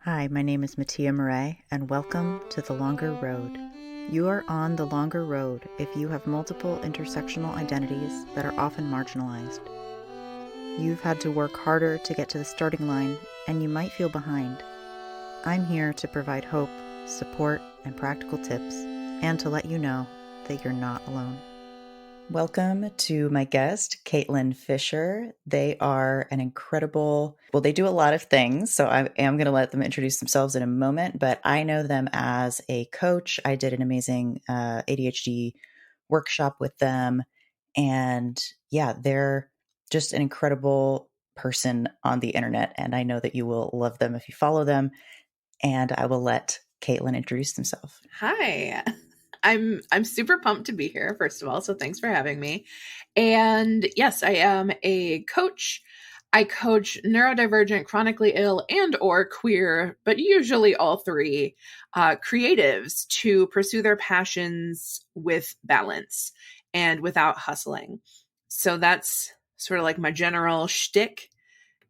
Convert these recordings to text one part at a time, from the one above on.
Hi, my name is Mattia Murray, and welcome to The Longer Road. You are on the longer road if you have multiple intersectional identities that are often marginalized. You've had to work harder to get to the starting line, and you might feel behind. I'm here to provide hope, support, and practical tips, and to let you know that you're not alone. Welcome to my guest, Caitlin Fisher. They are an incredible, they do a lot of things, so I am going to let them introduce themselves in a moment, but I know them as a coach. I did an amazing ADHD workshop with them, and yeah, they're just an incredible person on the internet, and I know that you will love them if you follow them, and I will let Caitlin introduce themselves. Hi. I'm super pumped to be here, first of all, so thanks for having me. And yes, I am a coach. I coach neurodivergent, chronically ill, and or queer, but usually all three, creatives to pursue their passions with balance and without hustling. So that's sort of like my general shtick.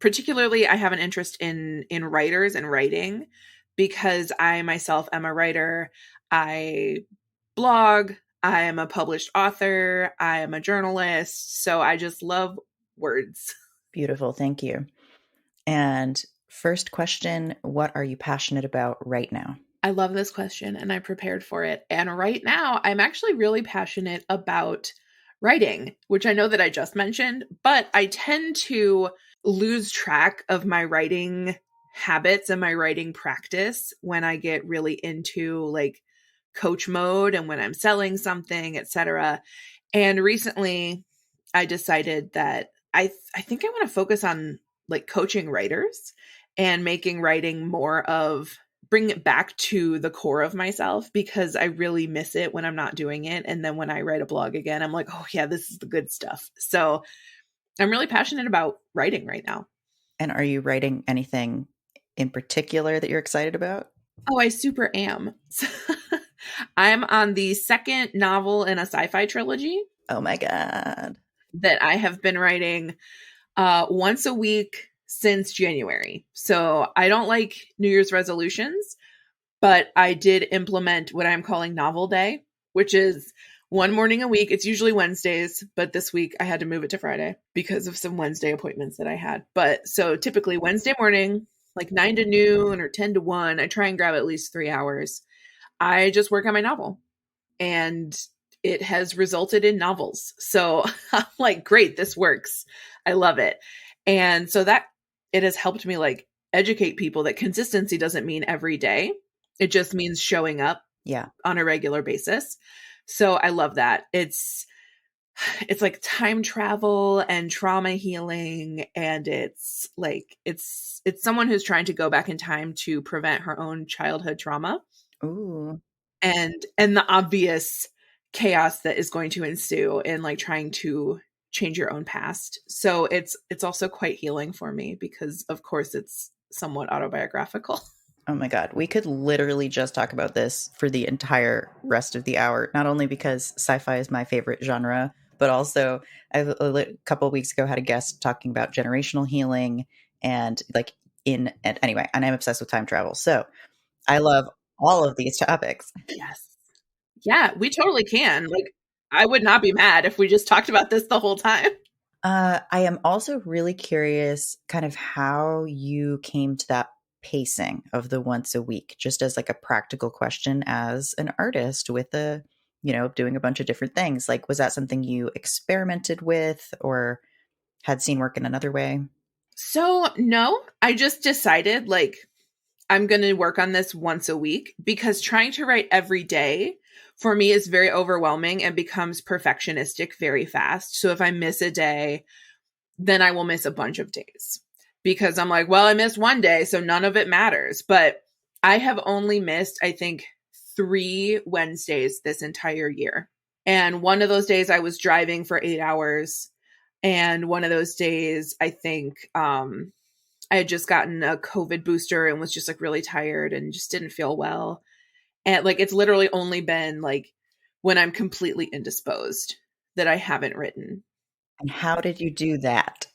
Particularly, I have an interest in writers and writing because I myself am a writer. I blog, I am a published author, I am a journalist, so I just love words. Beautiful, thank you. And first question, what are you passionate about right now? I love this question and I prepared for it. And right now, I'm actually really passionate about writing, which I know that I just mentioned, but I tend to lose track of my writing habits and my writing practice when I get really into like coach mode and when I'm selling something, etc. And recently I decided that I think I want to focus on like coaching writers and making writing more of bring it back to the core of myself because I really miss it when I'm not doing it. And then when I write a blog again, I'm like, oh yeah, this is the good stuff. So I'm really passionate about writing right now. And are you writing anything in particular that you're excited about? Oh, I super am. I'm on the second novel in a sci-fi trilogy Oh my God. that I have been writing once a week since January. So I don't like New Year's resolutions, but I did implement what I'm calling novel day, which is one morning a week. It's usually Wednesdays, but this week I had to move it to Friday because of some Wednesday appointments that I had. But so typically Wednesday morning, like 9 to noon or 10 to 1, I try and grab at least 3 hours. I just work on my novel and it has resulted in novels. So I'm like, great, this works. I love it. And so that it has helped me like educate people that consistency doesn't mean every day. It just means showing up Yeah. on a regular basis. So I love that. It's like time travel and trauma healing and it's like it's someone who's trying to go back in time to prevent her own childhood trauma Ooh. and the obvious chaos that is going to ensue in like trying to change your own past. So it's also quite healing for me because of course it's somewhat autobiographical. Oh my God. We could literally just talk about this for the entire rest of the hour, not only because sci-fi is my favorite genre, but also a couple of weeks ago had a guest talking about generational healing and like and anyway, and I'm obsessed with time travel. So I love all of these topics. Yes. Yeah, we totally can. Like I would not be mad if we just talked about this the whole time. I am also really curious kind of how you came to that pacing of the once a week, just as like a practical question as an artist with doing a bunch of different things. Like, was that something you experimented with or had seen work in another way? So, no, I just decided like I'm going to work on this once a week because trying to write every day for me is very overwhelming and becomes perfectionistic very fast. So if I miss a day, then I will miss a bunch of days because I'm like, well, I missed one day, so none of it matters. But I have only missed, I think, 3 Wednesdays this entire year. And one of those days I was driving for 8 hours. And one of those days, I think, I had just gotten a COVID booster and was just like really tired and just didn't feel well. And like it's literally only been like when I'm completely indisposed that I haven't written. And how did you do that?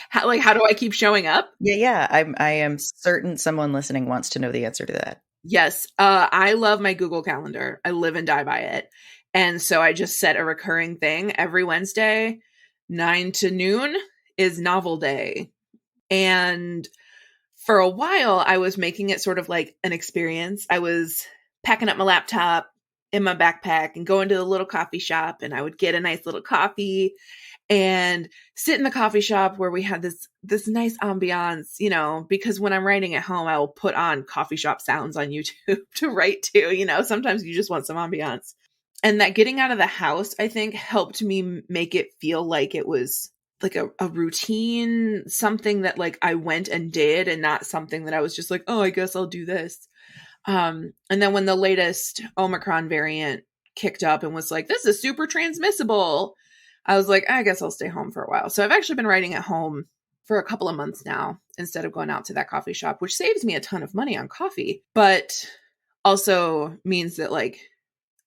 How do I keep showing up? Yeah. I am certain someone listening wants to know the answer to that. Yes. I love my Google Calendar. I live and die by it. And so I just set a recurring thing every Wednesday, 9 to noon is novel day. And for a while, I was making it sort of like an experience. I was packing up my laptop in my backpack and going to the little coffee shop, and I would get a nice little coffee and sit in the coffee shop where we had this nice ambiance, because when I'm writing at home, I will put on coffee shop sounds on YouTube to write to, sometimes you just want some ambiance. And that getting out of the house, I think, helped me make it feel like it was like a routine, something that like I went and did, and not something that I was just like, oh, I guess I'll do this. And then when the latest Omicron variant kicked up and was like, this is super transmissible, I was like, I guess I'll stay home for a while. So I've actually been writing at home for a couple of months now instead of going out to that coffee shop, which saves me a ton of money on coffee, but also means that like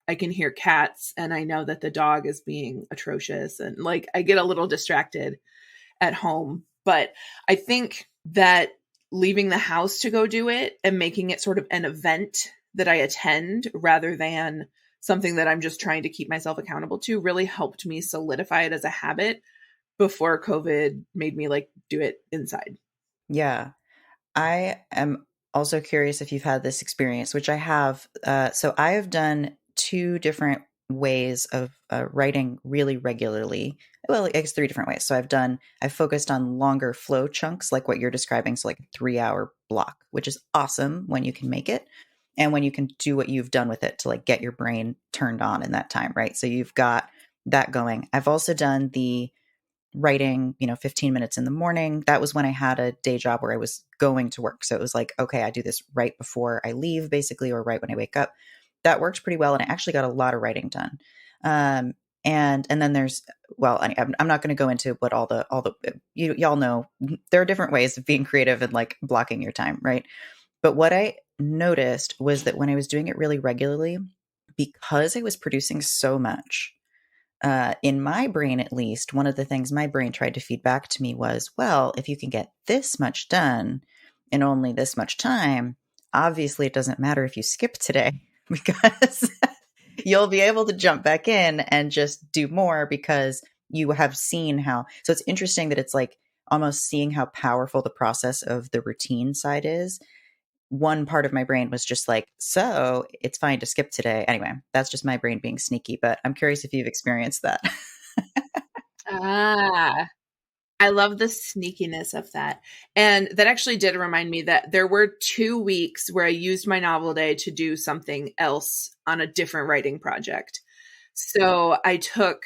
I can hear cats and I know that the dog is being atrocious, and like I get a little distracted at home. But I think that leaving the house to go do it and making it sort of an event that I attend rather than something that I'm just trying to keep myself accountable to really helped me solidify it as a habit before COVID made me like do it inside. Yeah. I am also curious if you've had this experience, which I have. So I have done two different ways of writing really regularly. Well, I guess three different ways. So I've focused on longer flow chunks, like what you're describing. So like a 3-hour block, which is awesome when you can make it and when you can do what you've done with it to like get your brain turned on in that time, right? So you've got that going. I've also done the writing, 15 minutes in the morning. That was when I had a day job where I was going to work. So it was like, okay, I do this right before I leave, basically, or right when I wake up. That worked pretty well. And I actually got a lot of writing done. And then there's, well, I'm not going to go into what all the, y'all know, there are different ways of being creative and like blocking your time. Right. But what I noticed was that when I was doing it really regularly, because I was producing so much, in my brain, at least, one of the things my brain tried to feed back to me was, well, if you can get this much done in only this much time, obviously it doesn't matter if you skip today because you'll be able to jump back in and just do more because you have seen how. So it's interesting that it's like almost seeing how powerful the process of the routine side is. One part of my brain was just like, so it's fine to skip today. Anyway, that's just my brain being sneaky, but I'm curious if you've experienced that. Ah, I love the sneakiness of that. And that actually did remind me that there were 2 weeks where I used my novel day to do something else on a different writing project. So I took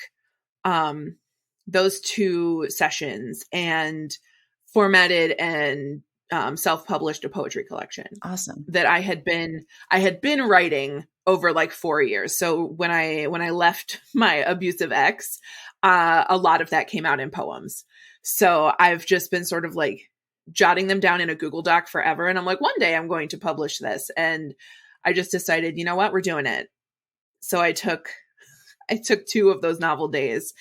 those 2 sessions and formatted and self-published a poetry collection. Awesome. That I had been writing over like 4 years. So when I left my abusive ex, a lot of that came out in poems. So I've just been sort of like jotting them down in a Google Doc forever. And I'm like, one day I'm going to publish this. And I just decided, you know what, we're doing it. So I took 2 of those novel days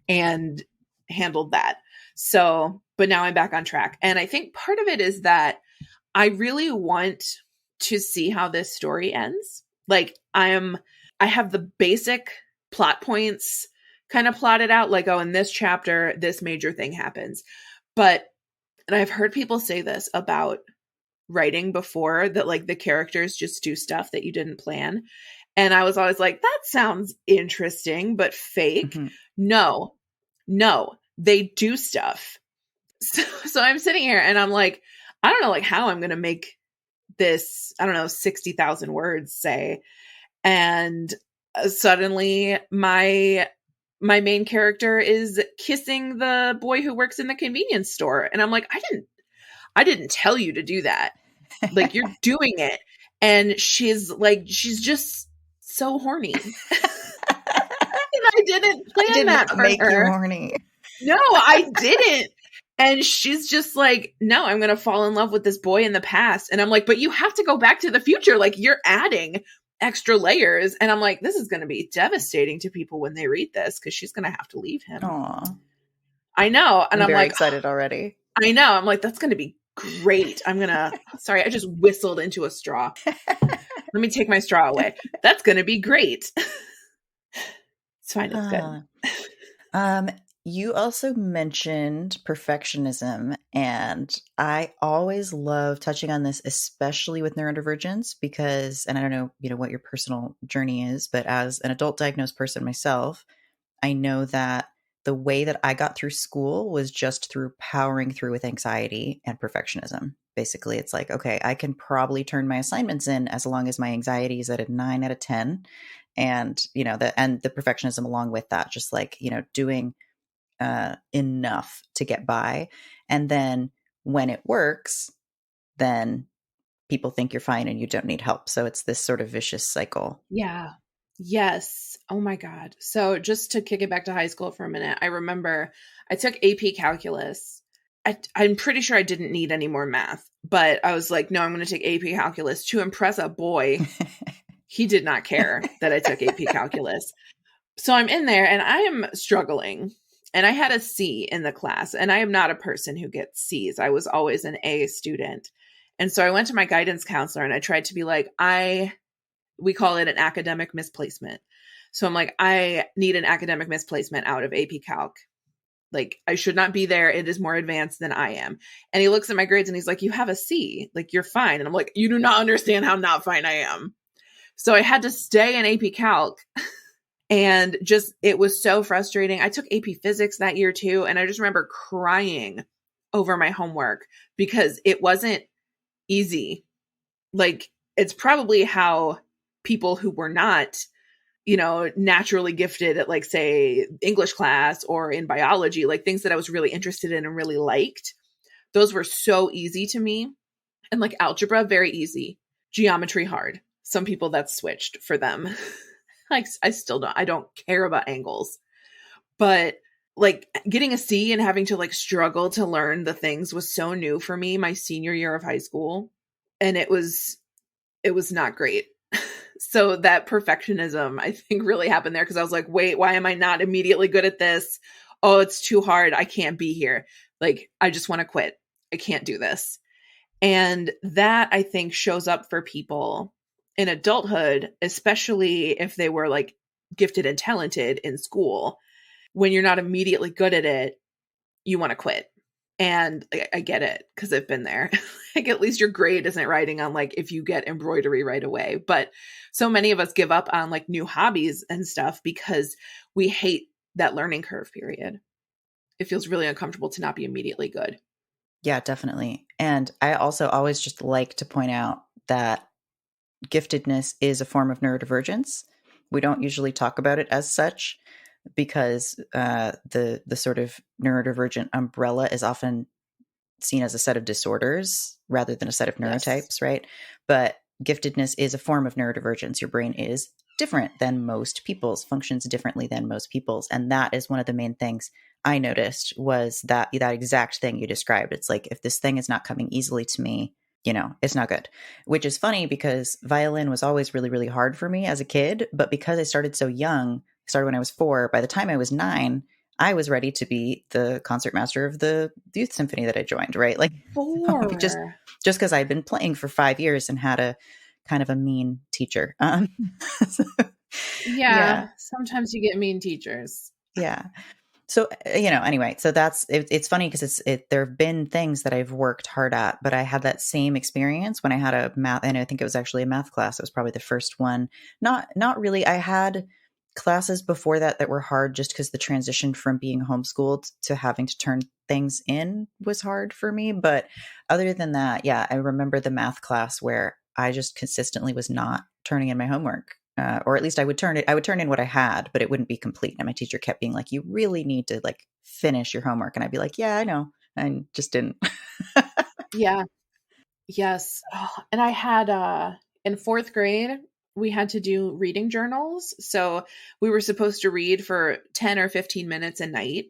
and handled that. So, but now I'm back on track. And I think part of it is that I really want to see how this story ends. Like I have the basic plot points kind of plotted out, like, oh, in this chapter, this major thing happens. And I've heard people say this about writing before, that like the characters just do stuff that you didn't plan. And I was always like, that sounds interesting, but fake. Mm-hmm. No, they do stuff. So I'm sitting here and I'm like, I don't know like how I'm going to make this, I don't know, 60,000 words say. And suddenly my main character is kissing the boy who works in the convenience store. And I'm like, I didn't tell you to do that. Like you're doing it. And she's just so horny. And I didn't plan that for make her. you horny. No, I didn't. And she's just like, no, I'm going to fall in love with this boy in the past. And I'm like, but you have to go back to the future. Like you're adding extra layers. And I'm like, this is going to be devastating to people when they read this because she's going to have to leave him. Aww. I know. And I'm I'm very like, excited already. I know. I'm like, that's going to be great. Sorry, I just whistled into a straw. Let me take my straw away. That's going to be great. It's fine. It's good. Um, you also mentioned perfectionism, and I always love touching on this, especially with neurodivergence, because, and I don't know, what your personal journey is, but as an adult diagnosed person myself, I know that the way that I got through school was just through powering through with anxiety and perfectionism. Basically, it's like, okay, I can probably turn my assignments in as long as my anxiety is at a 9 out of 10. And, the perfectionism along with that, just like, doing enough to get by. And then when it works, then people think you're fine and you don't need help. So it's this sort of vicious cycle. Yeah. Yes. Oh my God. So just to kick it back to high school for a minute, I remember I took AP calculus. I'm pretty sure I didn't need any more math, but I was like, no, I'm going to take AP calculus to impress a boy. He did not care that I took AP calculus. So I'm in there and I am struggling. And I had a C in the class, and I am not a person who gets C's. I was always an A student. And so I went to my guidance counselor and I tried to be like, we call it an academic misplacement. So I'm like, I need an academic misplacement out of AP Calc. Like, I should not be there. It is more advanced than I am. And he looks at my grades and he's like, you have a C. Like, you're fine. And I'm like, you do not understand how not fine I am. So I had to stay in AP Calc. And just, it was so frustrating. I took AP Physics that year too. And I just remember crying over my homework because it wasn't easy. Like, it's probably how people who were not, naturally gifted at, like, say, English class or in biology, like things that I was really interested in and really liked, those were so easy to me. And like algebra, very easy. Geometry, hard. Some people that's switched for them. Like, I don't care about angles. But like getting a C and having to like struggle to learn the things was so new for me my senior year of high school. And it was not great. So that perfectionism, I think, really happened there because I was like, wait, why am I not immediately good at this? Oh, it's too hard. I can't be here. Like, I just want to quit. I can't do this. And that, I think, shows up for people in adulthood, especially if they were like gifted and talented in school. When you're not immediately good at it, you want to quit. And I get it because I've been there. Like, at least your grade isn't riding on like if you get embroidery right away. But so many of us give up on like new hobbies and stuff because we hate that learning curve period. It feels really uncomfortable to not be immediately good. Yeah, definitely. And I also always just like to point out that giftedness is a form of neurodivergence. We don't usually talk about it as such because the sort of neurodivergent umbrella is often seen as a set of disorders rather than a set of neurotypes, Yes. right? But giftedness is a form of neurodivergence. Your brain is different than most people's, functions differently than most people's. And that is one of the main things I noticed was that exact thing you described. It's like, if this thing is not coming easily to me, it's not good, which is funny because violin was always really, really hard for me as a kid. But because I started so young, I started when I was 4, by the time I was 9, I was ready to be the concertmaster of the youth symphony that I joined, right? Like, just 4. because I'd been playing for 5 years and had a kind of a mean teacher. So, yeah, Yeah. Sometimes you get mean teachers. yeah. So, anyway, so it's funny because there have been things that I've worked hard at, but I had that same experience when I had a math, and I think it was actually a math class. It was probably the first one. Not really. I had classes before that were hard just because the transition from being homeschooled to having to turn things in was hard for me. But other than that, yeah, I remember the math class where I just consistently was not turning in my homework. Or at least I would turn in what I had, but it wouldn't be complete. And my teacher kept being like, you really need to like finish your homework. And I'd be like, yeah, I know. I just didn't. Yeah. Yes. Oh, and I had in 4th grade, we had to do reading journals. So we were supposed to read for 10 or 15 minutes a night,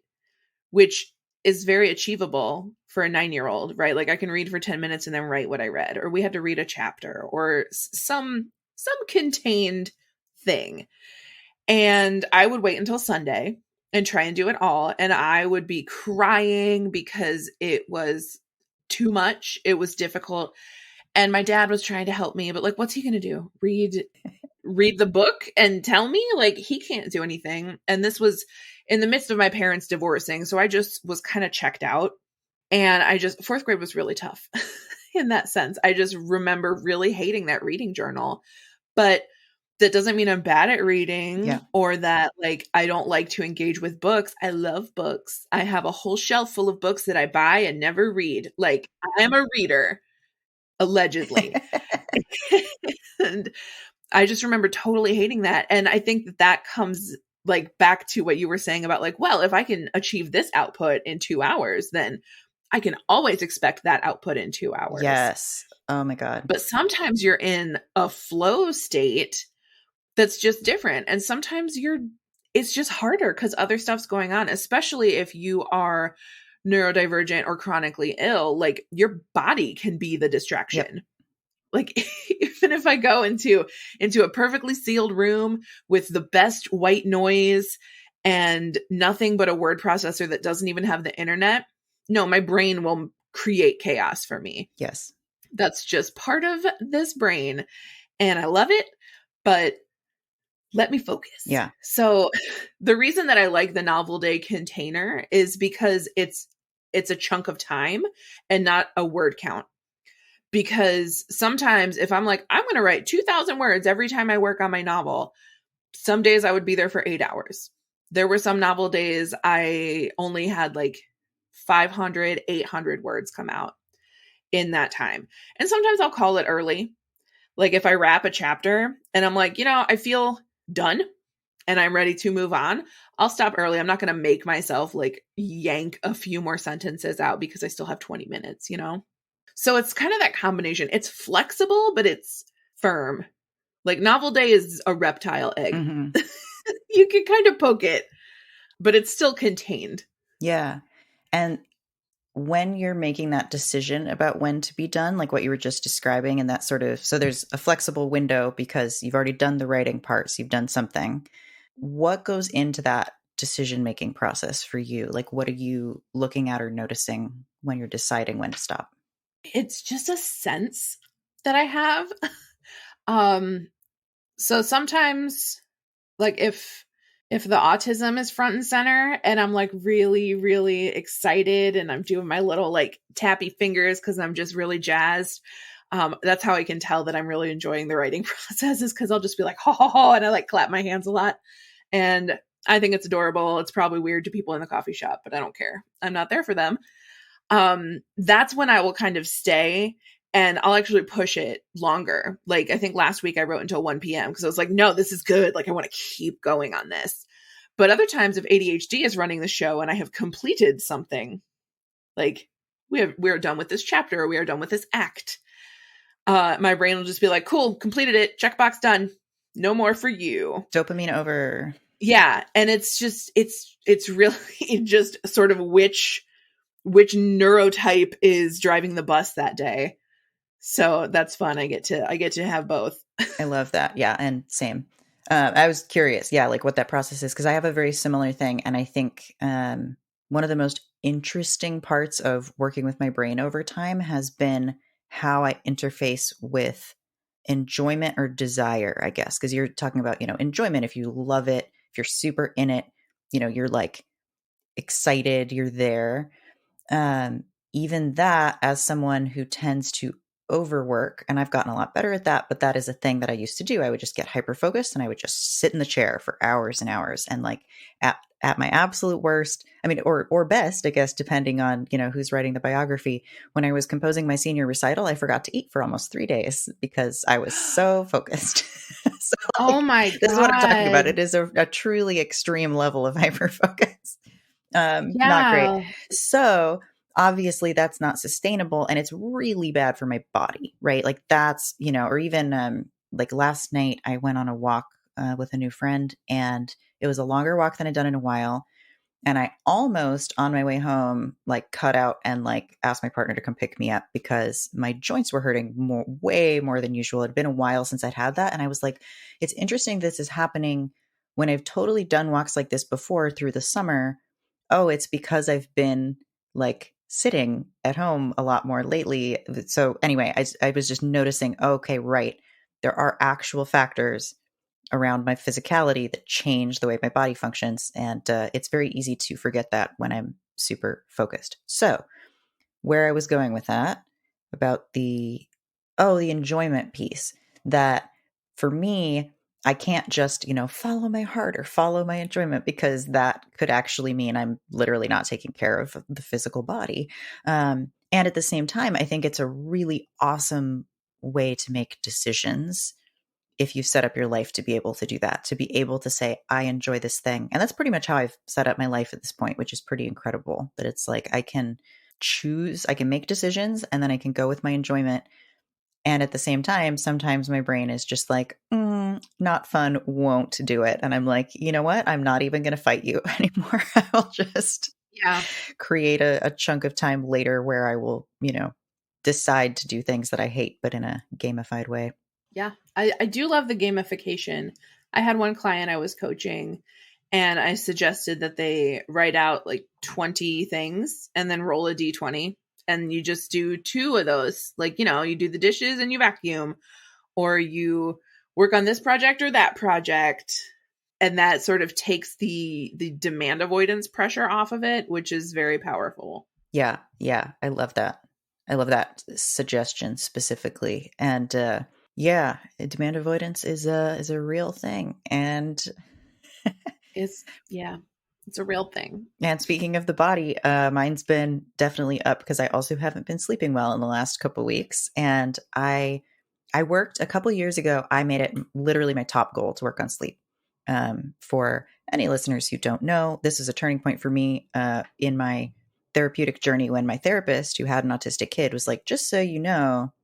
which is very achievable for a 9-year-old, right? Like, I can read for 10 minutes and then write what I read, or we had to read a chapter or some contained thing. And I would wait until Sunday and try and do it all. And I would be crying because it was too much. It was difficult. And my dad was trying to help me, but like, what's he going to do? Read the book and tell me? Like, he can't do anything. And this was in the midst of my parents divorcing. So I just was kind of checked out. And fourth grade was really tough in that sense. I just remember really hating that reading journal. But that doesn't mean I'm bad at reading or that like I don't like to engage with books. I love books. I have a whole shelf full of books that I buy and never read. Like, I'm a reader, allegedly. And I just remember totally hating that. And I think that comes like back to what you were saying about like, well, if I can achieve this output in 2 hours, then I can always expect that output in 2 hours. Yes. Oh my God. But sometimes you're in a flow state that's just different. And sometimes it's just harder because other stuff's going on, especially if you are neurodivergent or chronically ill. Like, your body can be the distraction. Yep. Like, even if I go into a perfectly sealed room with the best white noise and nothing but a word processor that doesn't even have the internet, no, my brain will create chaos for me. Yes. That's just part of this brain. And I love it, but let me focus. Yeah. So the reason that I like the novel day container is because it's a chunk of time and not a word count. Because sometimes if I'm like, I'm going to write 2,000 words every time I work on my novel, some days I would be there for 8 hours. There were some novel days I only had like 500, 800 words come out in that time. And sometimes I'll call it early. Like, if I wrap a chapter and I'm like, I feel done and I'm ready to move on, I'll stop early. I'm not going to make myself like yank a few more sentences out because I still have 20 minutes, So it's kind of that combination. It's flexible, but it's firm. Like, novel day is a reptile egg. Mm-hmm. You can kind of poke it, but it's still contained. Yeah. And when you're making that decision about when to be done, like what you were just describing, and that sort of, so there's a flexible window because you've already done the writing parts, you've done something. What goes into that decision-making process for you? Like, what are you looking at or noticing when you're deciding when to stop? It's just a sense that I have. So sometimes, like, if the autism is front and center and I'm like really, really excited and I'm doing my little like tappy fingers because I'm just really jazzed, that's how I can tell that I'm really enjoying the writing process, is because I'll just be like, ho, ho, ho, and I like clap my hands a lot. And I think it's adorable. It's probably weird to people in the coffee shop, but I don't care. I'm not there for them. That's when I will kind of stay and I'll actually push it longer. Like, I think last week I wrote until 1 p.m. because I was like, no, this is good. Like, I want to keep going on this. But other times, if ADHD is running the show and I have completed something, like we're done with this chapter, or we are done with this act, my brain will just be like, cool, completed it. Checkbox done. No more for you. Dopamine over. Yeah. And it's just, it's really just sort of which neurotype is driving the bus that day. So that's fun. I get to have both. I love that. Yeah. And same. I was curious. Yeah. Like what that process is. Cause I have a very similar thing. And I think, one of the most interesting parts of working with my brain over time has been how I interface with enjoyment or desire, I guess. Cause you're talking about, enjoyment. If you love it, if you're super in it, you're like excited, you're there. Even that, as someone who tends to overwork, and I've gotten a lot better at that, but that is a thing that I used to do. I would just get hyper focused and I would just sit in the chair for hours and hours. And like at my absolute worst, I mean, or best, I guess, depending on, who's writing the biography. When I was composing my senior recital, I forgot to eat for almost 3 days because I was so focused. So oh my God. This is what I'm talking about. It is a truly extreme level of hyper focus. Not great. So obviously that's not sustainable and it's really bad for my body, right? Like that's, or even, like last night I went on a walk, with a new friend and it was a longer walk than I'd done in a while. And I almost on my way home, like cut out and like asked my partner to come pick me up because my joints were hurting way more than usual. It'd been a while since I'd had that. And I was like, it's interesting this is happening when I've totally done walks like this before through the summer, oh, it's because I've been like sitting at home a lot more lately. So anyway, I was just noticing, okay, right. There are actual factors around my physicality that change the way my body functions. And it's very easy to forget that when I'm super focused. So where I was going with that about the enjoyment piece, that for me, I can't just, follow my heart or follow my enjoyment, because that could actually mean I'm literally not taking care of the physical body. And at the same time, I think it's a really awesome way to make decisions if you set up your life to be able to do that, to be able to say, I enjoy this thing. And that's pretty much how I've set up my life at this point, which is pretty incredible. That it's like I can choose, I can make decisions, and then I can go with my enjoyment. And at the same time, sometimes my brain is just like, not fun, won't do it. And I'm like, you know what? I'm not even going to fight you anymore. I will just Yeah. create a chunk of time later where I will, decide to do things that I hate, but in a gamified way. Yeah. I do love the gamification. I had one client I was coaching, and I suggested that they write out like 20 things and then roll a d20. And you just do 2 of those. Like, you do the dishes and you vacuum, or you work on this project or that project. And that sort of takes the demand avoidance pressure off of it, which is very powerful. Yeah. Yeah. I love that. I love that suggestion specifically. And yeah, demand avoidance is a real thing. And It's a real thing. and speaking of the body, mine's been definitely up because I also haven't been sleeping well in the last couple of weeks. And I worked a couple years ago. I made it literally my top goal to work on sleep. For any listeners who don't know, this is a turning point for me in my therapeutic journey, when my therapist, who had an autistic kid, was like, just so you know,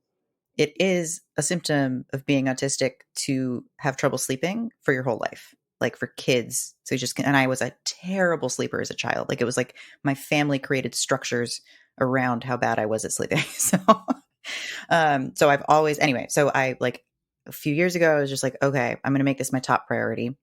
it is a symptom of being autistic to have trouble sleeping for your whole life. Like for kids. So and I was a terrible sleeper as a child. Like it was like my family created structures around how bad I was at sleeping. So I've always, anyway, so I like a few years ago, I was just like, okay, I'm going to make this my top priority.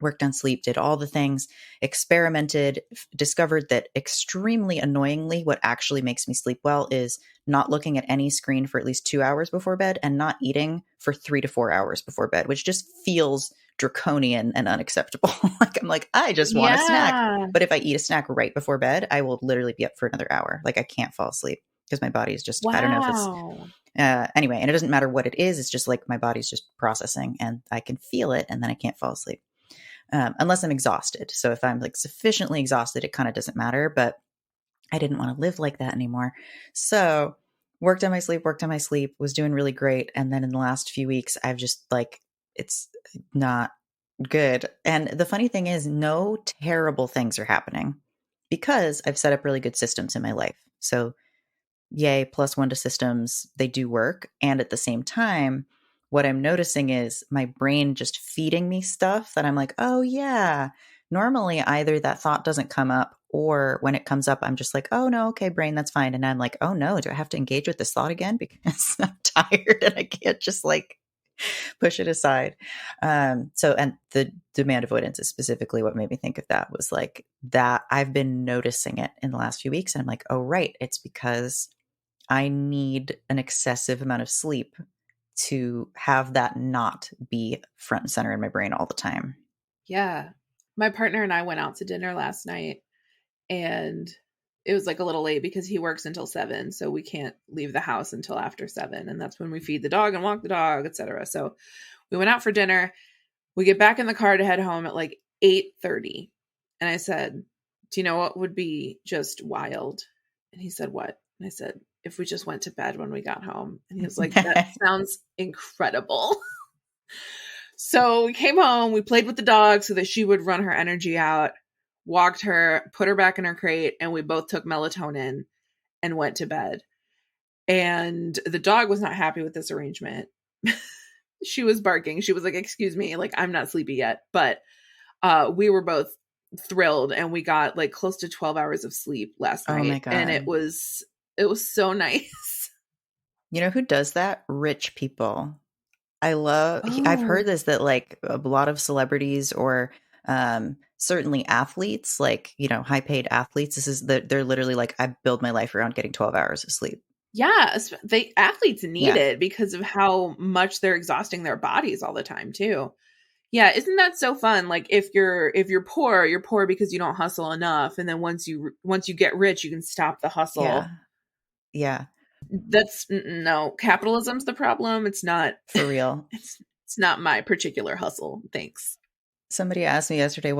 Worked on sleep, did all the things, experimented, discovered that extremely annoyingly, what actually makes me sleep well is not looking at any screen for at least 2 hours before bed and not eating for 3 to 4 hours before bed, which just feels draconian and unacceptable. Like I'm like, I just want a snack. Yeah. But if I eat a snack right before bed, I will literally be up for another hour. Like I can't fall asleep because my body is just, I don't know if it's anyway, and it doesn't matter what it is. It's just like my body's just processing and I can feel it and then I can't fall asleep. Unless I'm exhausted. So if I'm like sufficiently exhausted, it kind of doesn't matter, but I didn't want to live like that anymore. So worked on my sleep, was doing really great. And then in the last few weeks, I've just like, it's not good. And the funny thing is, no terrible things are happening because I've set up really good systems in my life. So yay, +1 to systems, they do work. And at the same time, what I'm noticing is my brain just feeding me stuff that I'm like, oh yeah. Normally either that thought doesn't come up, or when it comes up, I'm just like, oh no, okay, brain, that's fine. And I'm like, oh no, do I have to engage with this thought again? Because I'm tired and I can't just like push it aside. So, and the demand avoidance is specifically what made me think of that, was like that I've been noticing it in the last few weeks. And I'm like, oh, right. It's because I need an excessive amount of sleep to have that not be front and center in my brain all the time. Yeah. My partner and I went out to dinner last night, and it was like a little late because he works until 7. So we can't leave the house until after 7. And that's when we feed the dog and walk the dog, etc. So we went out for dinner. We get back in the car to head home at like 8:30. And I said, do you know what would be just wild? And he said, what? And I said, if we just went to bed when we got home. And he was like, that sounds incredible. So we came home, we played with the dog so that she would run her energy out, walked her, put her back in her crate, and we both took melatonin and went to bed. And the dog was not happy with this arrangement. She was barking. She was like, excuse me, like, I'm not sleepy yet. But we were both thrilled, and we got like close to 12 hours of sleep last night. Oh my God. And it was so nice. You know who does that? Rich people. I've Oh, heard this, that like a lot of celebrities or certainly athletes, like, high paid athletes, they're literally like, I build my life around getting 12 hours of sleep. yeah. They athletes need Yeah. it because of how much they're exhausting their bodies all the time too. Yeah, isn't that so fun? Like if you're poor, you're poor because you don't hustle enough, and then once you get rich, you can stop the hustle. Yeah. Yeah. No, capitalism's the problem. It's not. For real. It's not my particular hustle. Thanks. Somebody asked me yesterday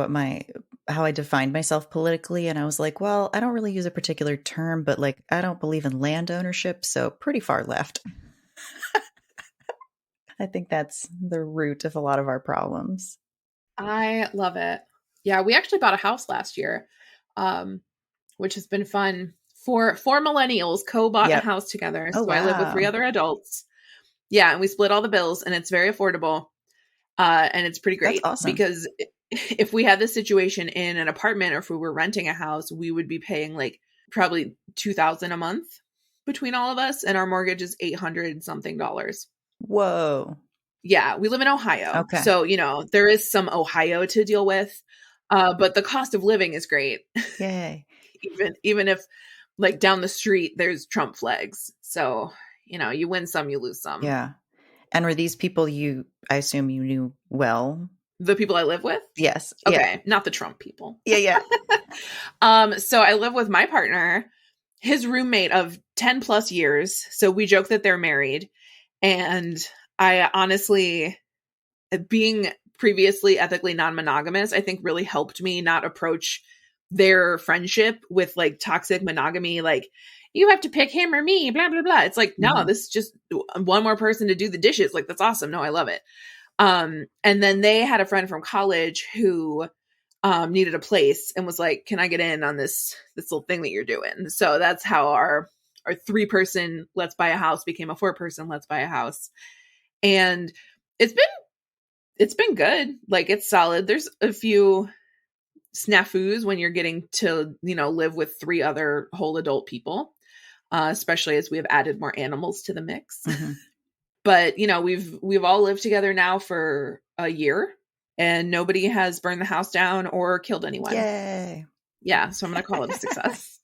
how I defined myself politically, and I was like, well, I don't really use a particular term, but like, I don't believe in land ownership, so pretty far left. I think that's the root of a lot of our problems. I love it. Yeah, we actually bought a house last year, um, which has been fun. Four millennials co-bought a Yep. house together. Oh, So I live with three wow. other adults. Yeah, and we split all the bills, and it's very affordable. And it's pretty That's great awesome. because if we had this situation in an apartment or if we were renting a house, we would be paying like probably $2,000 a month between all of us, and our mortgage is $800 something dollars. Whoa. Yeah, we live in Ohio, Okay. so there is some Ohio to deal with, but the cost of living is great, Yay. even if like down the street there's Trump flags. So you win some, you lose some. Yeah. And were these people I assume you knew well? The people I live with, Yes. Yeah. okay, not the Trump people. Yeah. Yeah. So I live with my partner, his roommate of 10 plus years. So we joke that they're married. And I honestly, being previously ethically non-monogamous, I think really helped me not approach their friendship with like toxic monogamy, like you have to pick him or me, blah, blah, blah. It's like, no, Mhm. this is just one more person to do the dishes. Like, that's awesome. No, I love it. And then they had a friend from college who needed a place and was like, can I get in on this little thing that you're doing? So that's how our 3-person let's buy a house became a 4-person let's buy a house. And it's been good. Like, it's solid. There's a few snafus when you're getting to live with 3 other whole adult people, especially as we have added more animals to the mix. Mhm. But we've all lived together now for a year, and nobody has burned the house down or killed anyone. Yay. Yeah, so I'm gonna call it a success.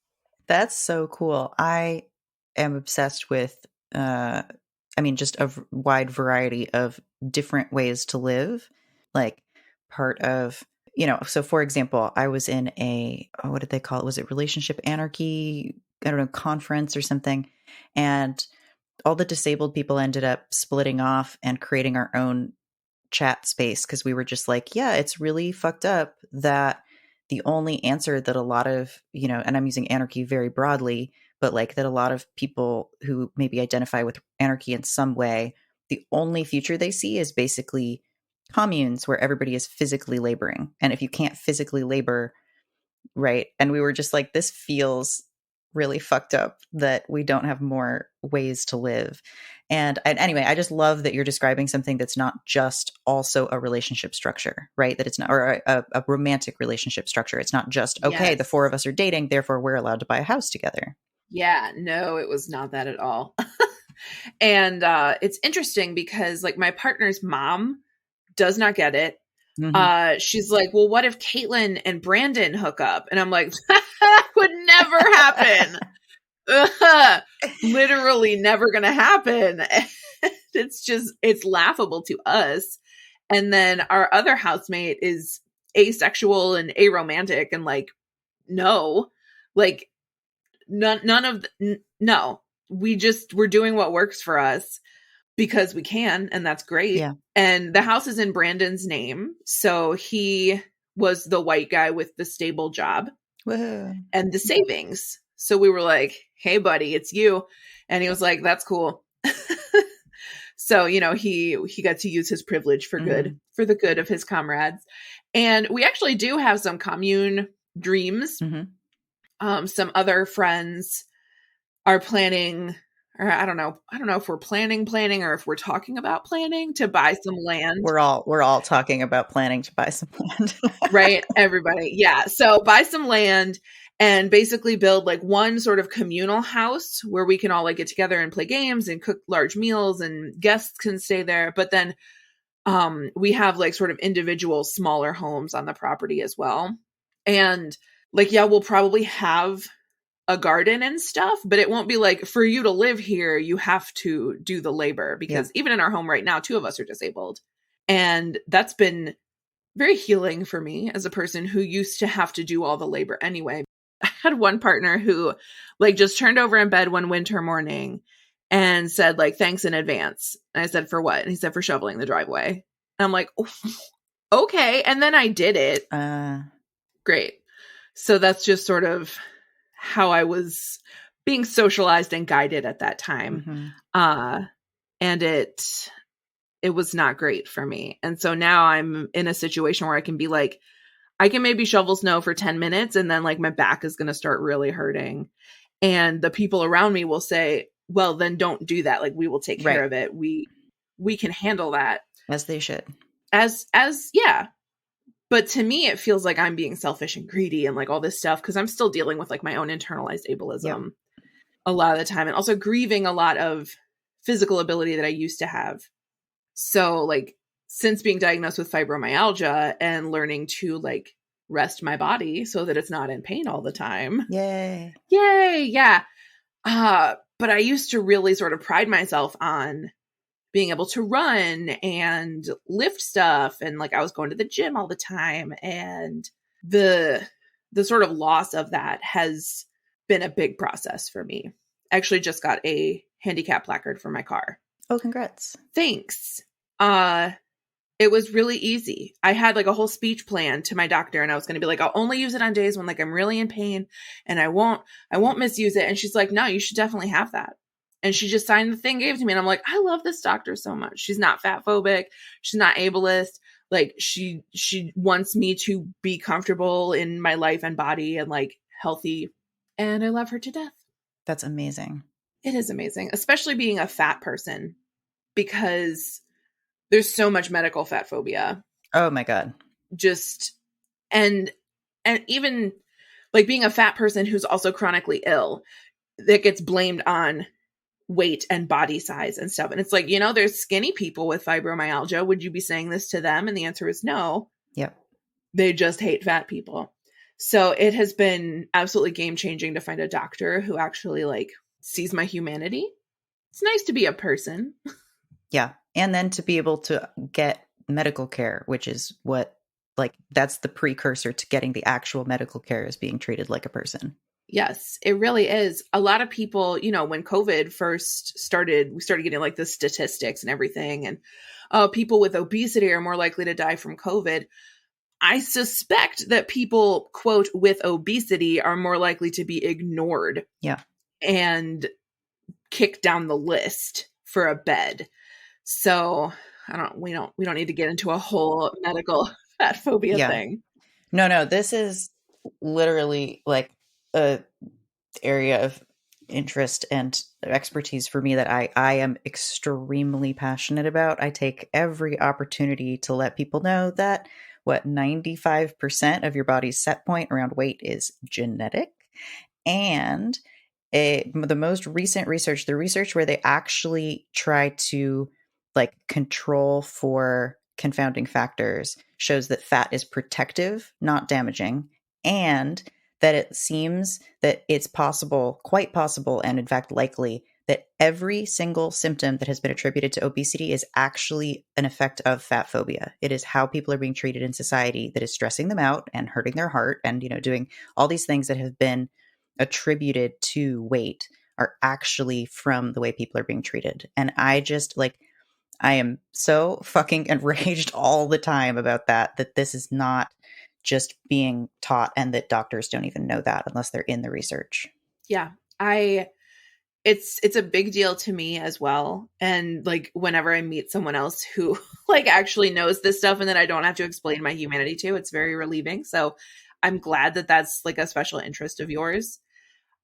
That's so cool. I am obsessed with, just a wide variety of different ways to live. Like, part of, so for example, I was in what did they call it? Was it relationship anarchy? I don't know, conference or something. And all the disabled people ended up splitting off and creating our own chat space, because we were just like, yeah, it's really fucked up that the only answer that a lot of, and I'm using anarchy very broadly, but like that a lot of people who maybe identify with anarchy in some way, the only future they see is basically communes where everybody is physically laboring. And if you can't physically labor, right? And we were just like, this feels really fucked up that we don't have more ways to live. And anyway, I just love that you're describing something that's not just also a relationship structure, right? That it's not, or a romantic relationship structure. It's not just, okay, the Yes. 4 of us are dating, therefore we're allowed to buy a house together. Yeah, no, it was not that at all. And it's interesting because like my partner's mom does not get it. Mm-hmm. She's like, well, what if Caitlin and Brandon hook up? And I'm like, that would never happen. Literally never gonna happen. It's laughable to us. And then our other housemate is asexual and aromantic, and like, no, like none of no. We're doing what works for us because we can, and that's great. Yeah. And the house is in Brandon's name, so he was the white guy with the stable job Whoa. and the savings. So we were like, hey buddy, it's you. And he was like, that's cool. So he got to use his privilege for good, for the good of his comrades. And we actually do have some commune dreams. Some other friends are planning, or I don't know if we're planning or if we're talking about planning to buy some land. We're all talking about planning to buy some land. Right? Everybody. Yeah. So buy some land and basically build like one sort of communal house where we can all like get together and play games and cook large meals and guests can stay there. But then we have like sort of individual smaller homes on the property as well. And like, yeah, we'll probably have a garden and stuff, but it won't be like, for you to live here, you have to do the labor, because even in our home right now, 2 of us are disabled. And that's been very healing for me as a person who used to have to do all the labor anyway. I had one partner who like just turned over in bed one winter morning and said like, thanks in advance. And I said, for what? And he said, for shoveling the driveway. And I'm like, oh, okay. And then I did it. Great. So that's just sort of how I was being socialized and guided at that time. And it was not great for me. And so now I'm in a situation where I can be like, I can maybe shovel snow for 10 minutes and then like my back is going to start really hurting. And the people around me will say, well, then don't do that. Like, we will take care of it. We can handle that. As they should. As yeah. But to me, it feels like I'm being selfish and greedy and like all this stuff, because I'm still dealing with like my own internalized ableism a lot of the time, and also grieving a lot of physical ability that I used to have. So like, since being diagnosed with fibromyalgia and learning to like rest my body so that it's not in pain all the time. Yay. Yeah. But I used to really sort of pride myself on being able to run and lift stuff. And like, I was going to the gym all the time. And the sort of loss of that has been a big process for me. I actually just got a handicap placard for my car. Oh, congrats. Thanks. It was really easy. I had like a whole speech plan to my doctor, and I was going to be like, I'll only use it on days when like I'm really in pain and I won't misuse it. And she's like, no, you should definitely have that. And she just signed the thing, gave it to me. And I'm like, I love this doctor so much. She's not fat phobic. She's not ableist. Like she wants me to be comfortable in my life and body and like healthy. And I love her to death. That's amazing. It is amazing, especially being a fat person, because there's so much medical fat phobia. Oh my God. Just, and even like being a fat person who's also chronically ill, that gets blamed on weight and body size and stuff. And it's like, you know, there's skinny people with fibromyalgia. Would you be saying this to them? And the answer is no. Yep. They just hate fat people. So it has been absolutely game changing to find a doctor who actually like sees my humanity. It's nice to be a person. Yeah. And then to be able to get medical care, which is what, like, that's the precursor to getting the actual medical care, is being treated like a person. Yes, it really is. A lot of people, you know, when COVID first started, we started getting like the statistics and everything. And people with obesity are more likely to die from COVID. I suspect that people, quote, with obesity are more likely to be ignored. Yeah. And kicked down the list for a bed. So we don't need to get into a whole medical fat phobia thing. No, this is literally like a area of interest and expertise for me that I am extremely passionate about. I take every opportunity to let people know that 95% of your body's set point around weight is genetic. And the most recent research, the research where they actually try to like control for confounding factors, shows that fat is protective, not damaging, and that it seems that it's possible, quite possible, and in fact likely, that every single symptom that has been attributed to obesity is actually an effect of fat phobia. It is how people are being treated in society that is stressing them out and hurting their heart and, you know, doing all these things that have been attributed to weight are actually from the way people are being treated. And I just like, I am so fucking enraged all the time about that this is not just being taught, and that doctors don't even know that unless they're in the research. Yeah. It's a big deal to me as well. And like, whenever I meet someone else who like actually knows this stuff and that I don't have to explain my humanity to, it's very relieving. So I'm glad that that's like a special interest of yours.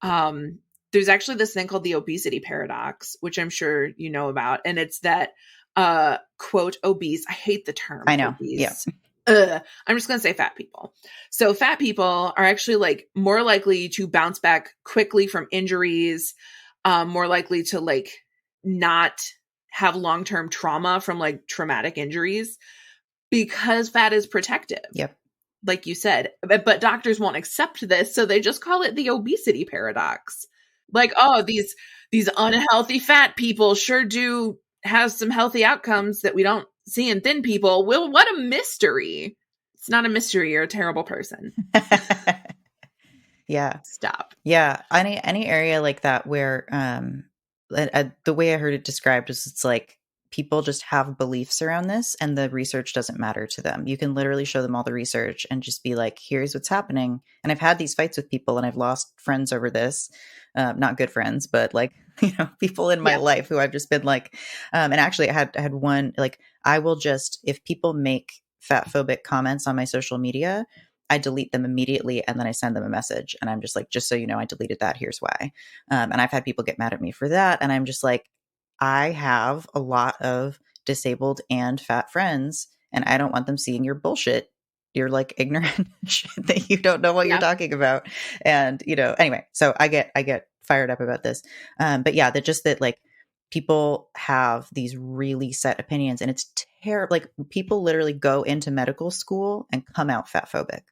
There's actually this thing called the Obesity Paradox, which I'm sure you know about. And it's that, quote, obese. I hate the term. I know. Obese. Yeah. I'm just going to say fat people. So fat people are actually like more likely to bounce back quickly from injuries, more likely to like not have long-term trauma from like traumatic injuries because fat is protective. Yep. Like you said, but doctors won't accept this. So they just call it the obesity paradox. Like, oh, these unhealthy fat people sure do have some healthy outcomes that we don't see in thin people. Well, what a mystery. It's not a mystery. You're a terrible person. Yeah. Stop. Yeah. Any area like that where the way I heard it described is it's like people just have beliefs around this and the research doesn't matter to them. You can literally show them all the research and just be like, here's what's happening. And I've had these fights with people and I've lost friends over this. Not good friends, but like, people in my life who I've just been like, and actually I had one, like, I will just, if people make fat phobic comments on my social media, I delete them immediately and then I send them a message and I'm just like, just so you know, I deleted that. Here's why. And I've had people get mad at me for that. And I'm just like, I have a lot of disabled and fat friends and I don't want them seeing your bullshit. You're like ignorant shit that you don't know what you're talking about. And, anyway, so I get fired up about this. But yeah, that like people have these really set opinions and it's terrible. Like people literally go into medical school and come out fat phobic.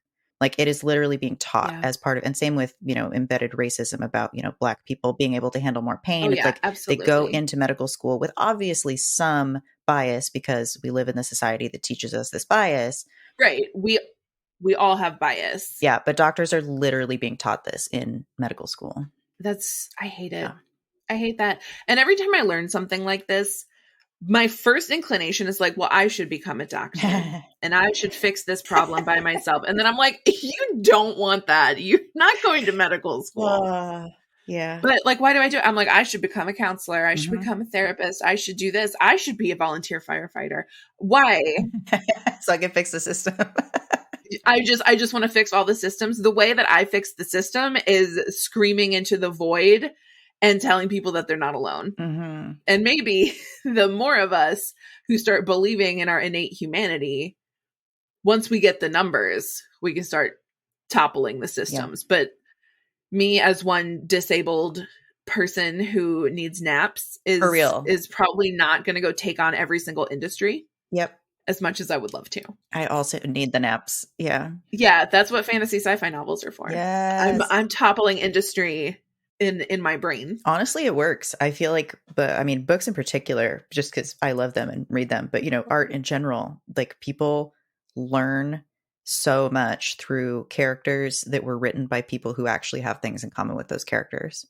Like it is literally being taught as part of, and same with, embedded racism about, Black people being able to handle more pain. It's like absolutely. they go into medical school with obviously some bias because we live in the society that teaches us this bias. Right. We all have bias. Yeah. But doctors are literally being taught this in medical school. I hate it. Yeah. I hate that. And every time I learn something like this, my first inclination is like, well, I should become a doctor and I should fix this problem by myself. And then I'm like, you don't want that. You're not going to medical school. Yeah. But like, why do I do it? I'm like, I should become a counselor. I should become a therapist. I should do this. I should be a volunteer firefighter. Why? So I can fix the system. I just want to fix all the systems. The way that I fix the system is screaming into the void and telling people that they're not alone. Mm-hmm. And maybe the more of us who start believing in our innate humanity, once we get the numbers, we can start toppling the systems. Yeah. But me as one disabled person who needs naps is probably not going to go take on every single industry. Yep. As much as I would love to. I also need the naps. Yeah. Yeah. That's what fantasy sci-fi novels are for. Yes. I'm toppling industry in my brain. Honestly, it works. I feel like, books in particular, just because I love them and read them, but art in general, like people learn so much through characters that were written by people who actually have things in common with those characters.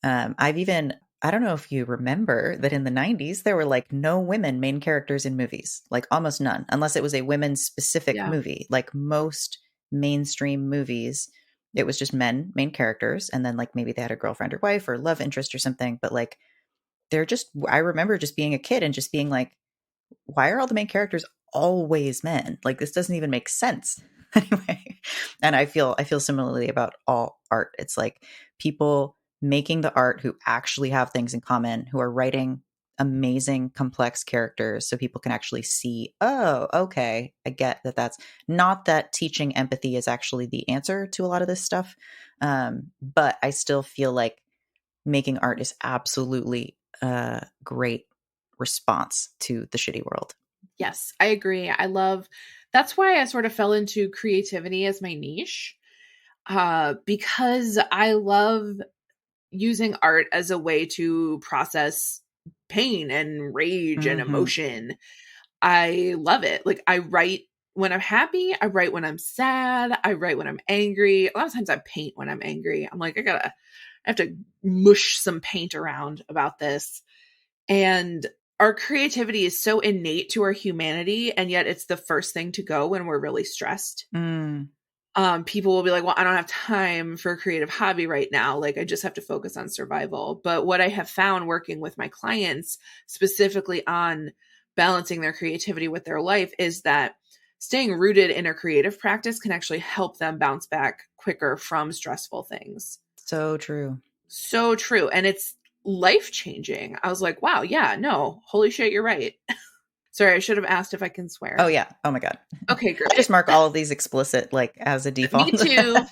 I don't know if you remember that in the 90s, there were like no women main characters in movies, like almost none, unless it was a women specific movie. Like most mainstream movies, it was just men main characters. And then like maybe they had a girlfriend or wife or love interest or something. But like I remember just being a kid and just being like, why are all the main characters always men? Like this doesn't even make sense. Anyway. And I feel similarly about all art. It's like people making the art who actually have things in common, who are writing amazing, complex characters so people can actually see, oh, okay, I get that. That's not that teaching empathy is actually the answer to a lot of this stuff. But I still feel like making art is absolutely a great response to the shitty world. Yes, I agree. That's why I sort of fell into creativity as my niche, because I love using art as a way to process pain and rage and emotion. I love it. Like I write when I'm happy, I write when I'm sad, I write when I'm angry. A lot of times I paint when I'm angry. I'm like, I have to mush some paint around about this. And our creativity is so innate to our humanity, and yet it's the first thing to go when we're really stressed. People will be like, well, I don't have time for a creative hobby right now. Like I just have to focus on survival. But what I have found working with my clients specifically on balancing their creativity with their life is that staying rooted in a creative practice can actually help them bounce back quicker from stressful things. So true. So true. And it's life-changing. I was like, wow, yeah, no, holy shit, you're right. Sorry, I should have asked if I can Oh swear. yeah. Oh my God. Okay, I just great. mark all of these explicit like as a Me default. too.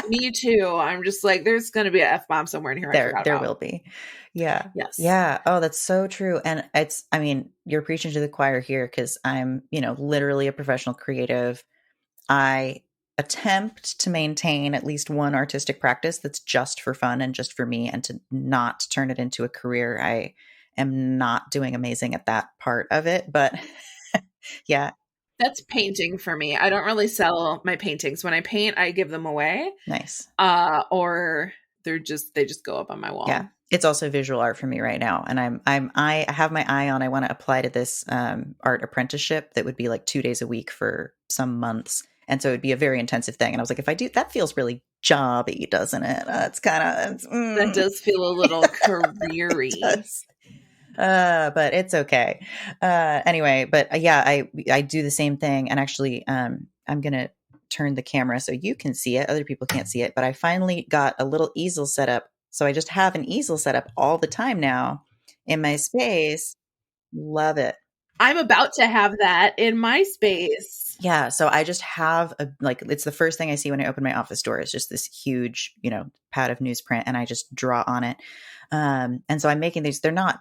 Me too. I'm just like, there's going to be an F bomb somewhere in here I forgot There about. will be. Yeah. Yes. Yeah. Oh, that's so true. And I mean, you're preaching to the choir here because I'm, literally a professional creative. I attempt to maintain at least one artistic practice that's just for fun and just for me and to not turn it into a career. I am not doing amazing at that part of it, but yeah, That's painting for me. I don't really sell my paintings. When I paint, I give them away. nice. Or they just go up on my Yeah. wall. It's also visual art for me right now. And I have my eye on, I want to apply to this art apprenticeship that would be like 2 days a week for some months. And so it'd be a very intensive thing. And I was like, if I do, that feels really jobby, doesn't it? It's kind of, That does feel a little it careery. does. But it's okay. Anyway, but yeah, I do the same thing. And actually, I'm going to turn the camera so you can see it. Other people can't see it, but I finally got a little easel set up. So I just have an easel set up all the time now in my space. Love it. I'm about to have that in my space. Yeah. So I just have it's the first thing I see when I open my office door is just this huge, pad of newsprint and I just draw on it. And so I'm making these, they're not,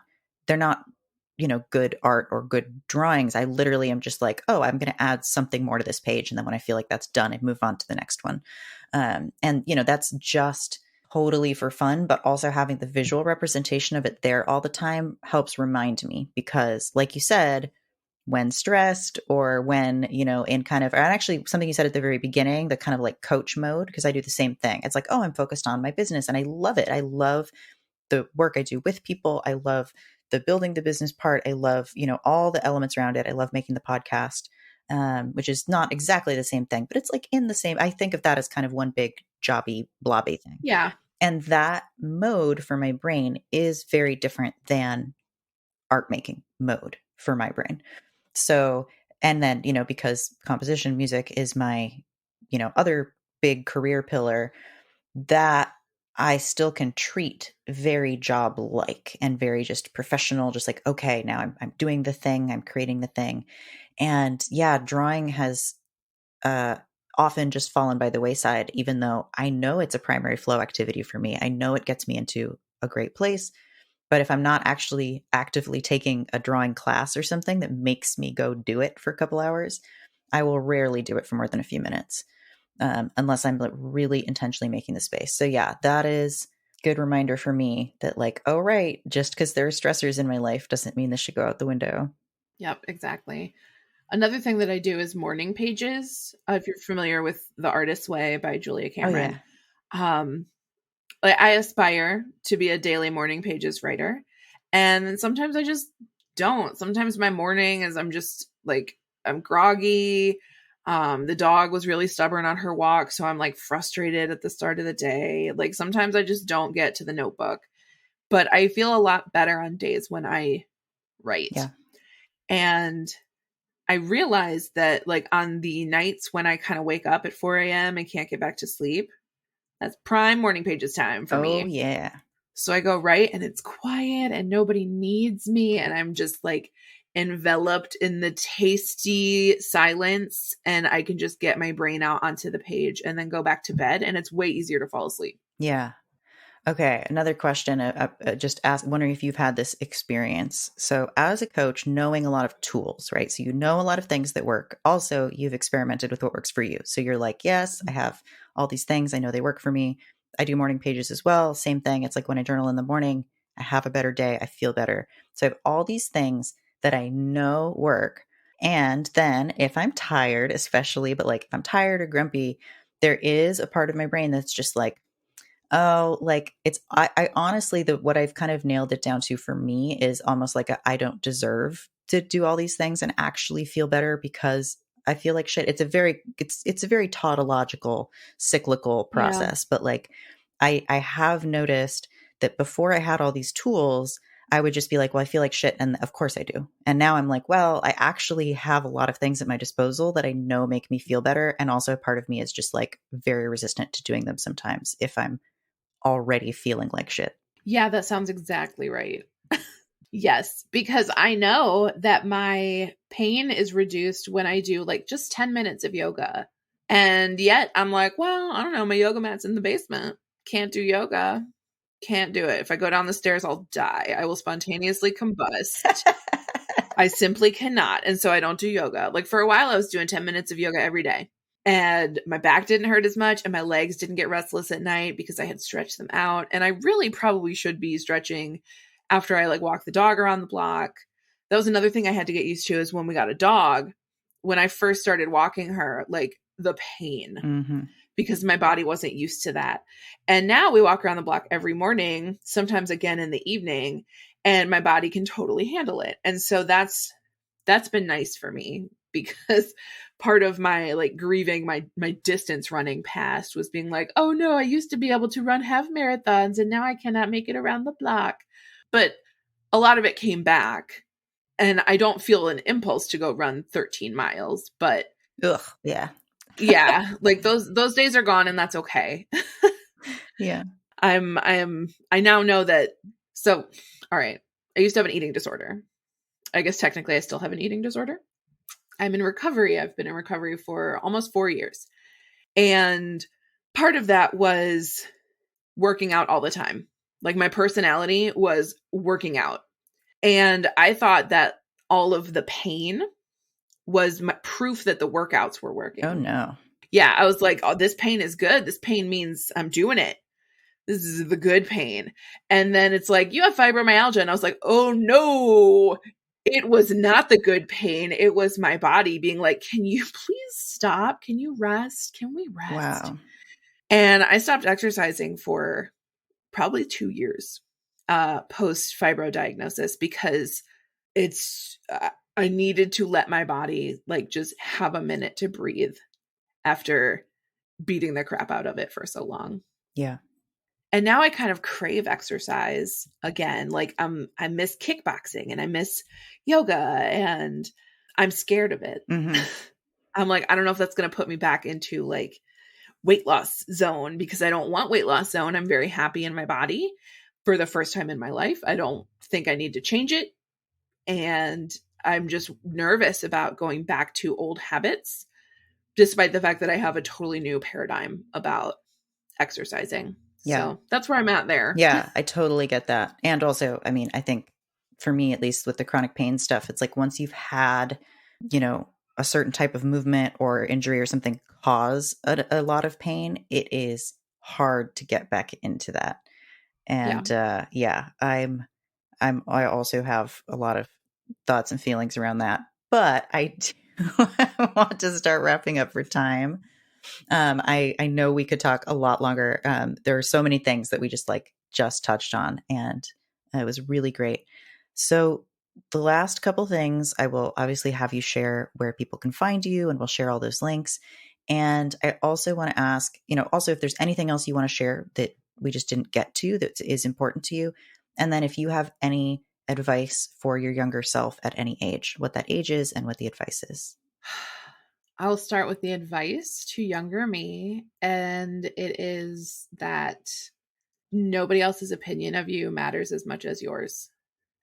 good art or good drawings. I literally am just like, oh, I'm going to add something more to this page. And then when I feel like that's done, I move on to the next one. And that's just totally for fun, but also having the visual representation of it there all the time helps remind me because like you said, when stressed or when, in kind of, and actually something you said at the very beginning, the kind of like coach mode, because I do the same thing. It's like, oh, I'm focused on my business and I love it. I love the work I do with people. I love the building the business part. I love, all the elements around it. I love making the podcast, which is not exactly the same thing, but it's like in the same, I think of that as kind of one big jobby, blobby thing. Yeah. And that mode for my brain is very different than art making mode for my brain. So, and then, because composition music is my, other big career pillar, that I still can treat very job like and very just professional, just like, okay, now I'm doing the thing, I'm creating the thing. And yeah, drawing has uh, often just fallen by the wayside, even though I know it's a primary flow activity for me. I know it gets me into a great place. But if I'm not actually actively taking a drawing class or something that makes me go do it for a couple hours, I will rarely do it for more than a few minutes, unless I'm like really intentionally making the space. So yeah, that is a good reminder for me that like, oh right, just because there are stressors in my life doesn't mean this should go out the window. Yep, exactly. Another thing that I do is morning pages. If you're familiar with The Artist's Way by Julia Oh Cameron. yeah. Um, I aspire to be a daily morning pages writer. And then sometimes I just don't. Sometimes my morning is I'm just like I'm groggy. The dog was really stubborn on her walk, so I'm like frustrated at the start of the day. Like sometimes I just don't get to the notebook. But I feel a lot better on days when I write. Yeah. And I realized that like on the nights when I kind of wake up at 4 a.m. and can't get back to sleep, that's prime morning pages time for Oh me. yeah. So I go write and it's quiet and nobody needs me. And I'm just like enveloped in the tasty silence. And I can just get my brain out onto the page and then go back to bed. And it's way easier to fall asleep. Yeah. Okay, another question. Just wondering if you've had this experience. So, as a coach, knowing a lot of tools, right? So, you know a lot of things that work. Also, you've experimented with what works for you. So, you're like, yes, I have all these things. I know they work for me. I do morning pages as well. Same thing. It's like when I journal in the morning, I have a better day. I feel better. So, I have all these things that I know work. And then, if I'm tired, especially, but like if I'm tired or grumpy, there is a part of my brain that's just like, oh, like I honestly, what I've kind of nailed it down to for me is almost like I don't deserve to do all these things and actually feel better because I feel like shit. It's a very tautological, cyclical Yeah. process. But like, I have noticed that before I had all these tools, I would just be like, well, I feel like shit. And of course I do. And now I'm like, well, I actually have a lot of things at my disposal that I know make me feel better. And also part of me is just like very resistant to doing them sometimes if I'm already feeling like shit. Yeah, that sounds exactly right. Yes, because I know that my pain is reduced when I do like just 10 minutes of yoga. And yet I'm like, well, I don't know. My yoga mat's in the basement. Can't do yoga. Can't do it. If I go down the stairs, I'll die. I will spontaneously combust. I simply cannot. And so I don't do yoga. Like for a while, I was doing 10 minutes of yoga every day. And my back didn't hurt as much and my legs didn't get restless at night because I had stretched them out. And I really probably should be stretching after I like walk the dog around the block. That was another thing I had to get used to is when we got a dog, when I first started walking her, like the pain, because my body wasn't used to that. And now we walk around the block every morning, sometimes again in the evening, and my body can totally handle it. And so that's been nice for me, because part of my like grieving my distance running past was being like, oh no, I used to be able to run half marathons and now I cannot make it around the block. But a lot of it came back, and I don't feel an impulse to go run 13 miles, but yeah, like those days are gone, and that's okay. Yeah. I now know that. So, all right. I used to have an eating disorder. I guess technically I still have an eating disorder. I'm in recovery. I've been in recovery for almost 4 years. And part of that was working out all the time. Like my personality was working out. And I thought that all of the pain was proof that the workouts were working. Oh no. Yeah. I was like, oh, this pain is good. This pain means I'm doing it. This is the good pain. And then it's like, you have fibromyalgia. And I was like, oh no, it was not the good pain. It was my body being like, can you please stop? Can you rest? Can we rest? Wow. And I stopped exercising for probably 2 years post fibro diagnosis, because it's, I needed to let my body like just have a minute to breathe after beating the crap out of it for so long. Yeah. And now I kind of crave exercise again. Like I miss kickboxing and I miss yoga, and I'm scared of it. I'm like, I don't know if that's going to put me back into like weight loss zone, because I don't want weight loss zone. I'm very happy in my body for the first time in my life. I don't think I need to change it. And I'm just nervous about going back to old habits, despite the fact that I have a totally new paradigm about exercising. Yeah. So that's where I'm at there. Yeah, I totally get that. And also, I mean, I think for me, at least with the chronic pain stuff, it's like once you've had, a certain type of movement or injury or something cause a lot of pain, it is hard to get back into that. And I also have a lot of thoughts and feelings around that, but I do want to start wrapping up for time. I know we could talk a lot longer. There are so many things that we just touched on, and it was really great. So the last couple things, I will obviously have you share where people can find you, and we'll share all those links. And I also want to ask, also if there's anything else you want to share that we just didn't get to that is important to you. And then if you have any advice for your younger self at any age, what that age is and what the advice is. I'll start with the advice to younger me, and it is that nobody else's opinion of you matters as much as yours.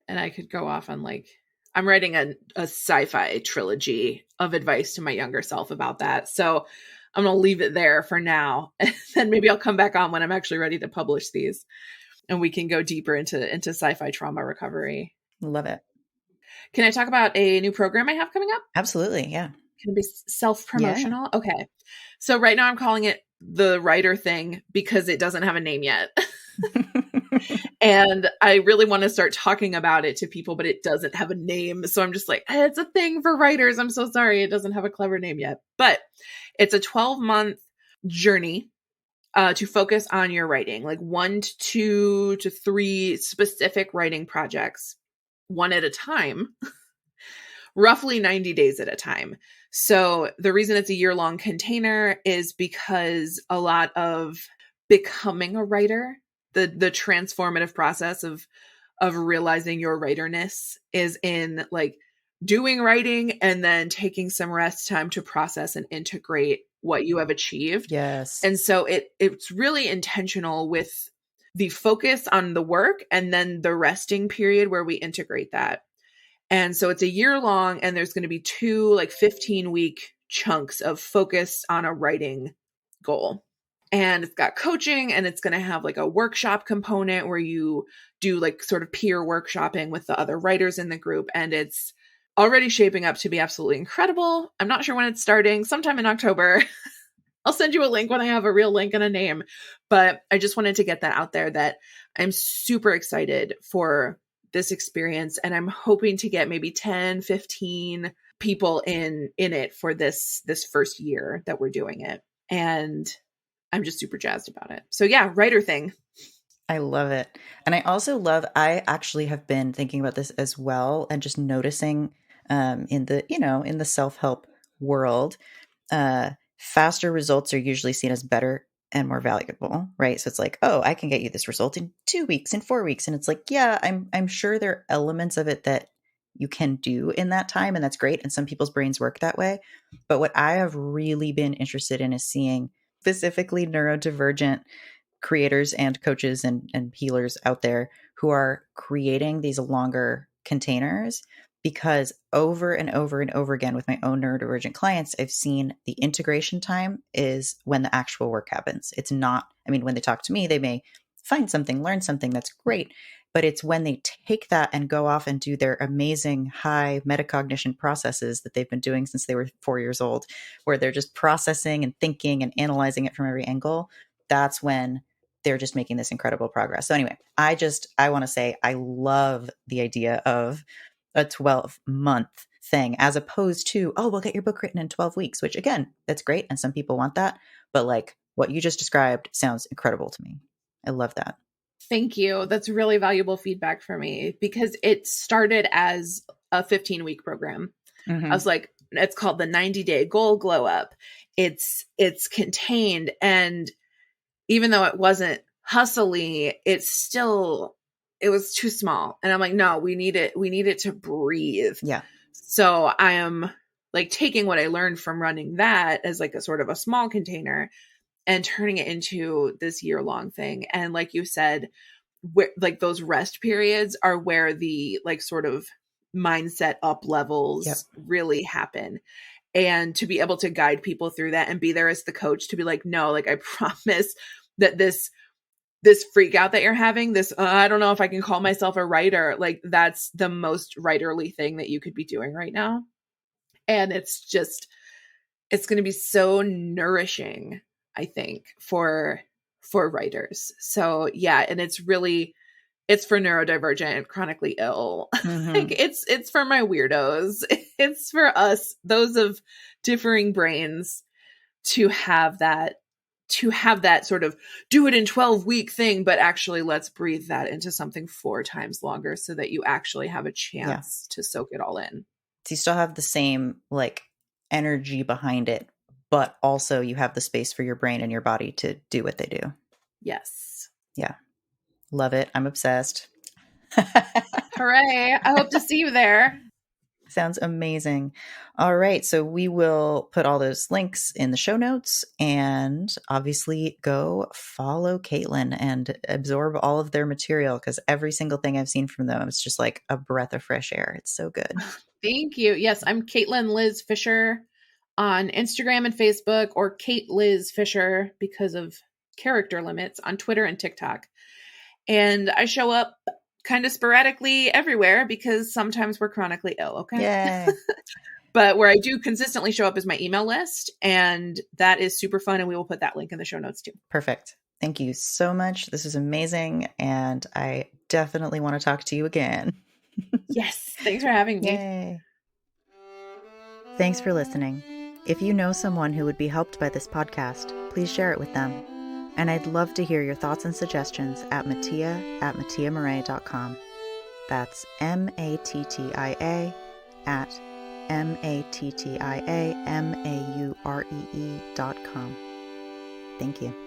And I could go off on like, I'm writing a sci-fi trilogy of advice to my younger self about that. So I'm going to leave it there for now. And then maybe I'll come back on when I'm actually ready to publish these, and we can go deeper into sci-fi trauma recovery. Love it. Can I talk about a new program I have coming up? Absolutely. Yeah. Can it be self-promotional? Yeah. Okay. So right now I'm calling it the writer thing because it doesn't have a name yet. And I really want to start talking about it to people, but it doesn't have a name. So I'm just like, it's a thing for writers. I'm so sorry. It doesn't have a clever name yet, but it's a 12-month journey to focus on your writing, like 1 to 2 to 3 specific writing projects, one at a time, roughly 90 days at a time. So the reason it's a year-long container is because a lot of becoming a writer, the transformative process of realizing your writerness is in like doing writing and then taking some rest time to process and integrate what you have achieved. Yes. And so it's really intentional with the focus on the work and then the resting period where we integrate that. And so it's a year long, and there's going to be 2 like 15-week chunks of focus on a writing goal. And it's got coaching, and it's going to have like a workshop component where you do like sort of peer workshopping with the other writers in the group. And it's already shaping up to be absolutely incredible. I'm not sure when it's starting, sometime in October. I'll send you a link when I have a real link and a name. But I just wanted to get that out there, that I'm super excited for this experience. And I'm hoping to get maybe 10, 15 people in it for this first year that we're doing it. And I'm just super jazzed about it. So yeah, writer thing. I love it. And I also love, I actually have been thinking about this as well, and just noticing in the self-help world, faster results are usually seen as better and more valuable, right? So it's like, oh, I can get you this result in 2 weeks, in 4 weeks. And it's like, yeah, I'm sure there are elements of it that you can do in that time, and that's great. And some people's brains work that way. But what I have really been interested in is seeing specifically neurodivergent creators and coaches and healers out there who are creating these longer containers, because over and over and over again with my own neurodivergent clients, I've seen the integration time is when the actual work happens. It's not, I mean, when they talk to me, they may find something, learn something, that's great. But it's when they take that and go off and do their amazing high metacognition processes that they've been doing since they were 4 years old, where they're just processing and thinking and analyzing it from every angle. That's when they're just making this incredible progress. So anyway, I want to say I love the idea of a 12-month thing, as opposed to, oh, we'll get your book written in 12 weeks, which again, that's great. And some people want that. But like what you just described sounds incredible to me. I love that. Thank you. That's really valuable feedback for me, because it started as a 15-week program. Mm-hmm. I was like, it's called the 90-day goal glow up. It's contained. And even though it wasn't hustly, it was too small. And I'm like, no, we need it to breathe. Yeah. So I am like taking what I learned from running that as like a sort of a small container and turning it into this year-long thing. And like you said, where like those rest periods are where the like sort of mindset up levels really happen. And to be able to guide people through that and be there as the coach to be like, no, like I promise that this freak out that you're having, this, I don't know if I can call myself a writer, like that's the most writerly thing that you could be doing right now. And it's going to be so nourishing, I think, for writers. So yeah. And it's for neurodivergent, chronically ill. Mm-hmm. Like it's for my weirdos. It's for us, those of differing brains, to have that sort of do it in 12-week thing, but actually let's breathe that into something 4 times longer so that you actually have a chance to soak it all in. So you still have the same like energy behind it, but also you have the space for your brain and your body to do what they do. Yes. Yeah. Love it. I'm obsessed. Hooray. I hope to see you there. Sounds amazing. All right. So we will put all those links in the show notes, and obviously go follow Caitlin and absorb all of their material, because every single thing I've seen from them is just like a breath of fresh air. It's so good. Thank you. Yes, I'm Caitlin Liz Fisher on Instagram and Facebook, or Kate Liz Fisher because of character limits on Twitter and TikTok. And I show up kind of sporadically everywhere because sometimes we're chronically ill. Okay. Yay. But where I do consistently show up is my email list, and that is super fun. And we will put that link in the show notes too. Perfect. Thank you so much. This is amazing. And I definitely want to talk to you again. Yes. Thanks for having me. Yay. Thanks for listening. If you know someone who would be helped by this podcast, please share it with them. And I'd love to hear your thoughts and suggestions at mattia@mattiamurray.com. That's MATTIA at MATTIAMAUREE.com. Thank you.